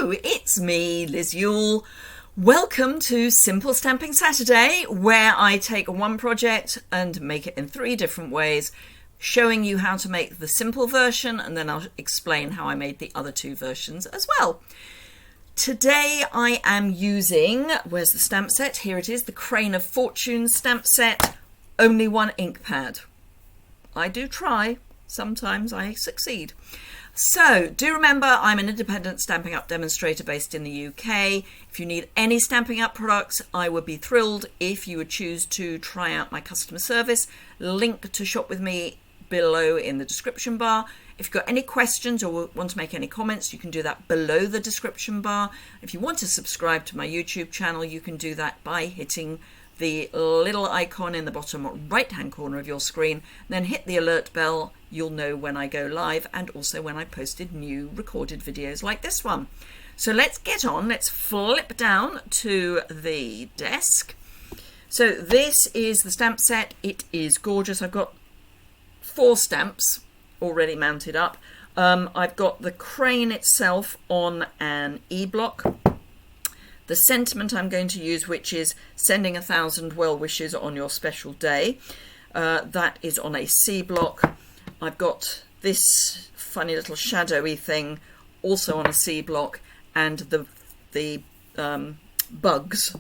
Hello, it's me, Liz Yuille. Welcome to Simple Stamping Saturday, where I take one project and make it in 3 different ways, showing you how to make the simple version, and then I'll explain how I made the other 2 versions as well. Today I am using, where's the stamp set? Here it is, the Crane of Fortune stamp set, only 1 ink pad. I do try, sometimes I succeed. So, do remember I'm an independent Stampin' Up! Demonstrator based in the UK. If you need any Stampin' Up! Products, I would be thrilled if you would choose to try out my customer service. Link to shop with me below in the description bar. If you've got any questions or want to make any comments, you can do that below the description bar. If you want to subscribe to my YouTube channel, you can do that by hitting the little icon in the bottom right hand corner of your screen, then hit the alert bell. You'll know when I go live and also when I posted new recorded videos like this one. So let's get on, let's flip down to the desk. So this is the stamp set. It is gorgeous. I've got 4 stamps already mounted up. I've got the crane itself on an E-block. The sentiment I'm going to use, which is sending 1,000 well wishes on your special day, that is on a C block. I've got this funny little shadowy thing also on a C block, and the bugs,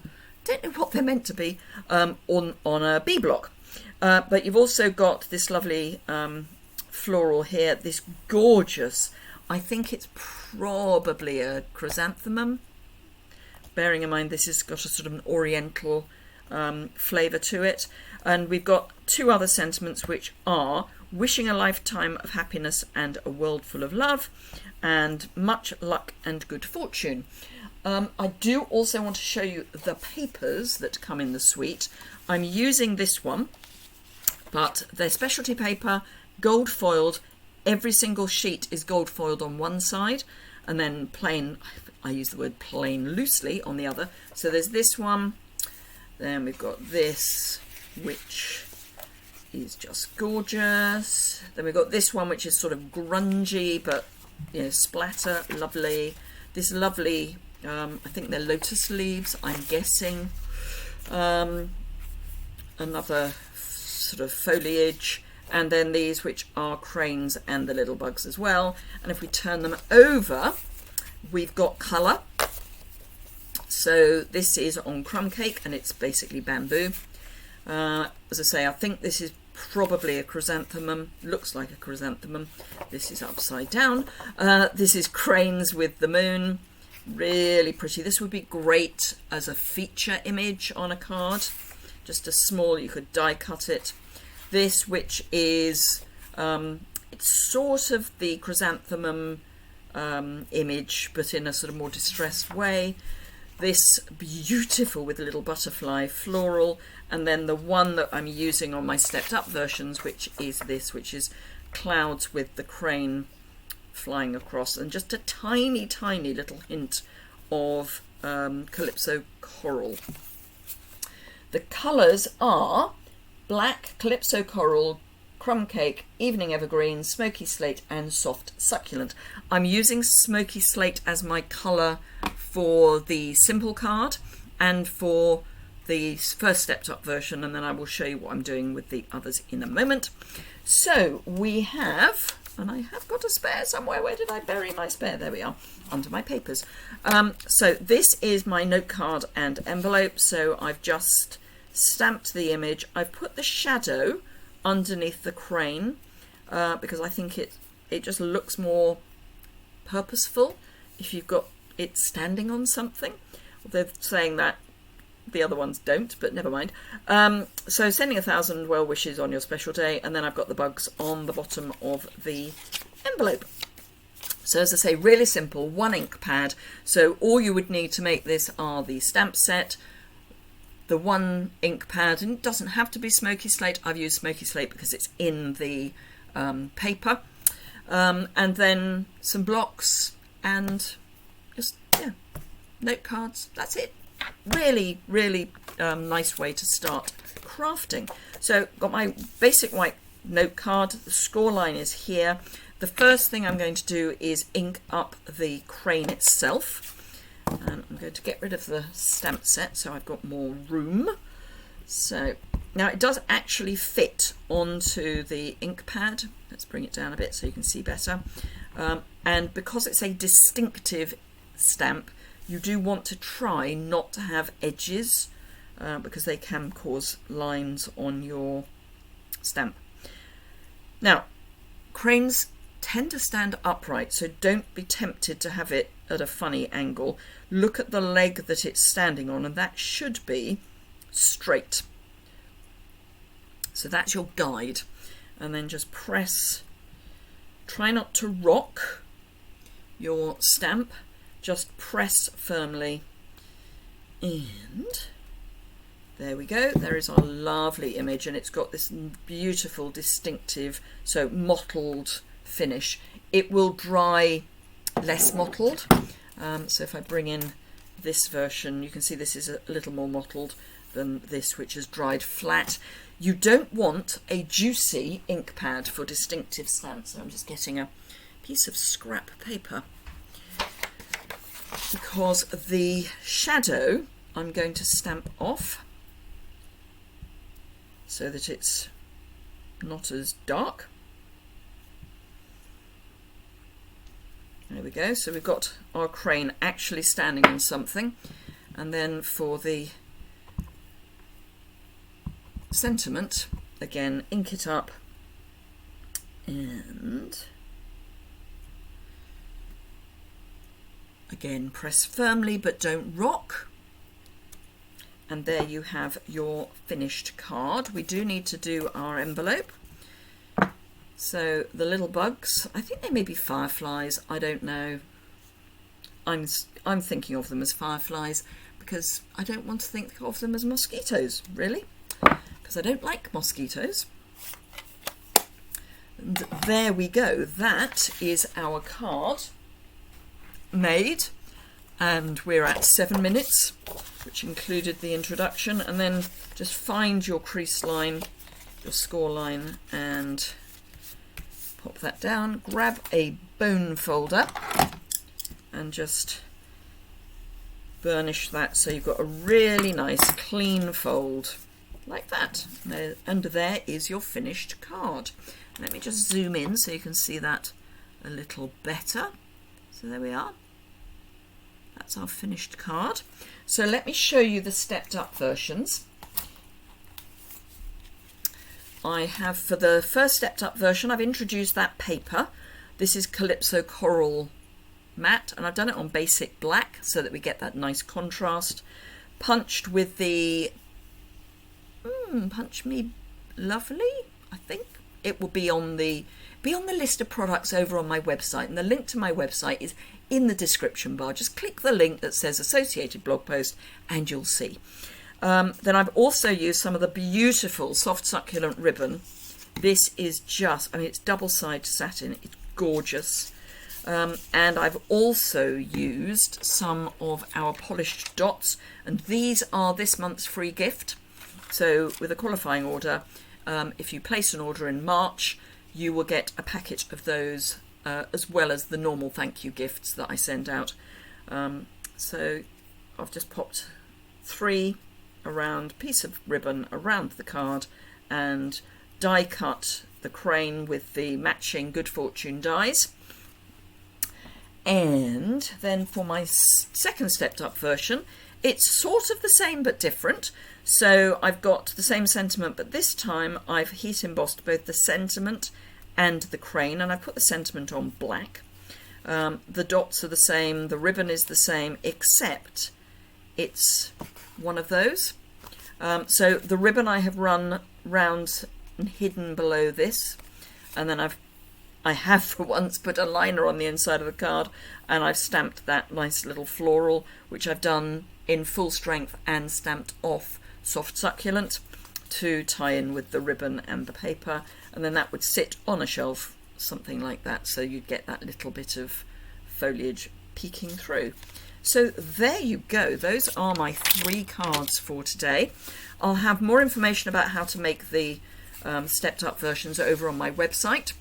don't know what they're meant to be, on a B block. But you've also got this lovely floral here, this gorgeous, I think it's probably a chrysanthemum. Bearing in mind this has got a sort of an oriental flavour to it. And we've got 2 other sentiments, which are wishing a lifetime of happiness and a world full of love, and much luck and good fortune. I do also want to show you the papers that come in the suite. I'm using this one, but they're specialty paper, gold foiled. Every single sheet is gold foiled on one side, and then plain, I use the word plain loosely, on the other. So there's this one, then we've got this, which is just gorgeous. Then we've got this one, which is sort of grungy, but you know, splatter, lovely. This lovely, I think they're lotus leaves, I'm guessing. Another sort of foliage. And then these, which are cranes and the little bugs as well. And if we turn them over, we've got colour. So this is on crumb cake, and it's basically bamboo. As I say, I think this is probably a chrysanthemum. Looks like a chrysanthemum. This is upside down. This is cranes with the moon. Really pretty. This would be great as a feature image on a card. Just a small, you could die cut it. This, which is, it's sort of the chrysanthemum image, but in a sort of more distressed way. This beautiful with a little butterfly floral, and then the one that I'm using on my stepped up versions, which is this, which is clouds with the crane flying across, and just a tiny, tiny little hint of Calypso coral. The colours are black, Calypso coral, crumb cake, evening evergreen, smoky slate, and soft succulent. I'm using smoky slate as my colour for the simple card and for the first stepped up version, and then I will show you what I'm doing with the others in a moment. So we have, and I have got a spare somewhere. Where did I bury my spare? There we are, under my papers. So this is my note card and envelope. So I've just stamped the image. I've put the shadow underneath the crane because I think it just looks more purposeful if you've got it standing on something. Although saying that the other ones don't, but never mind. So sending 1,000 well wishes on your special day, and then I've got the bugs on the bottom of the envelope. So as I say, really simple, 1 ink pad. So all you would need to make this are the stamp set, the 1 ink pad, and it doesn't have to be smoky slate. I've used smoky slate because it's in the paper, and then some blocks and just, yeah, note cards. That's it. Really, really nice way to start crafting. So got my basic white note card. The score line is here. The first thing I'm going to do is ink up the crane itself. And I'm going to get rid of the stamp set so I've got more room. So now it does actually fit onto the ink pad. Let's bring it down a bit so you can see better. And because it's a distinctive stamp, you do want to try not to have edges because they can cause lines on your stamp. Now, cranes tend to stand upright, so don't be tempted to have it at a funny angle. Look at the leg that it's standing on, and that should be straight. So that's your guide. And then just press, try not to rock your stamp, just press firmly, and there we go. There is our lovely image, and it's got this beautiful distinctive, so mottled finish. It will dry less mottled, so if I bring in this version, you can see this is a little more mottled than this, which is dried flat. You don't want a juicy ink pad for distinctive stamps, so I'm just getting a piece of scrap paper, because the shadow I'm going to stamp off so that it's not as dark. There we go. So we've got our crane actually standing on something. And then for the sentiment, again, ink it up and again press firmly but don't rock. And there you have your finished card. We do need to do our envelope. So the little bugs, I think they may be fireflies, I don't know. I'm thinking of them as fireflies because I don't want to think of them as mosquitoes, really, because I don't like mosquitoes. And there we go. That is our card made, and we're at 7 minutes, which included the introduction. And then just find your crease line, your score line, and pop that down. Grab a bone folder and just burnish that so you've got a really nice clean fold like that. And there is your finished card. Let me just zoom in so you can see that a little better. So there we are. That's our finished card. So let me show you the stepped up versions. I have, for the first stepped up version, I've introduced that paper. This is Calypso Coral Matte, and I've done it on basic black so that we get that nice contrast. Punched with the Punch Me Lovely, I think. It will be on the list of products over on my website, and the link to my website is in the description bar. Just click the link that says associated blog post and you'll see. Then I've also used some of the beautiful soft succulent ribbon. This is just, I mean, it's double-sided satin, it's gorgeous. And I've also used some of our polished dots, and these are this month's free gift. So with a qualifying order, if you place an order in March, you will get a packet of those as well as the normal thank you gifts that I send out. So I've just popped 3 around piece of ribbon around the card and die cut the crane with the matching Good Fortune dies. And then for my second stepped up version, it's sort of the same but different. So I've got the same sentiment, but this time I've heat embossed both the sentiment and the crane, and I put the sentiment on black. The dots are the same, the ribbon is the same, except it's one of those. So the ribbon I have run round and hidden below this, and then I have for once put a liner on the inside of the card, and I've stamped that nice little floral, which I've done in full strength and stamped off soft succulent to tie in with the ribbon and the paper, and then that would sit on a shelf, something like that, so you'd get that little bit of foliage peeking through. So there you go. Those are my 3 cards for today. I'll have more information about how to make the stepped up versions over on my website.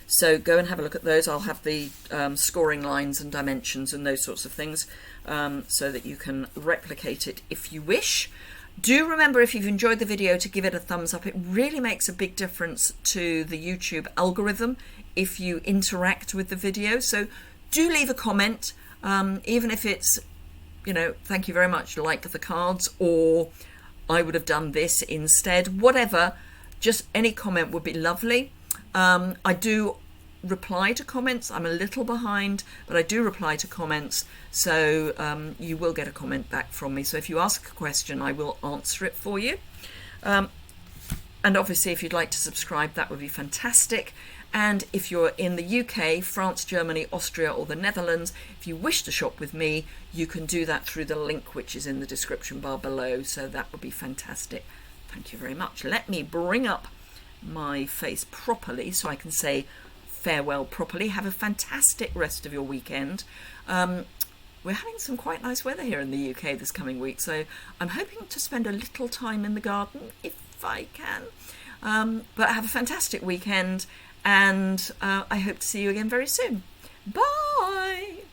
So So go and have a look at those. I'll have the scoring lines and dimensions and those sorts of things, so that you can replicate it if you wish. Do remember, if you've enjoyed the video, to give it a thumbs up. It really makes a big difference to the YouTube algorithm if you interact with the video. So do leave a comment, even if it's, thank you very much, like the cards, or I would have done this instead, whatever. Just any comment would be lovely. I do reply to comments. I'm a little behind, but I do reply to comments, so you will get a comment back from me. So if you ask a question, I will answer it for you. And obviously, if you'd like to subscribe, that would be fantastic. And if you're in the UK, France, Germany, Austria, or the Netherlands, if you wish to shop with me, you can do that through the link which is in the description bar below. So that would be fantastic. Thank you very much. Let me bring up my face properly so I can say farewell properly. Have a fantastic rest of your weekend. We're having some quite nice weather here in the UK this coming week, so I'm hoping to spend a little time in the garden if I can. But have a fantastic weekend, and I hope to see you again very soon. Bye!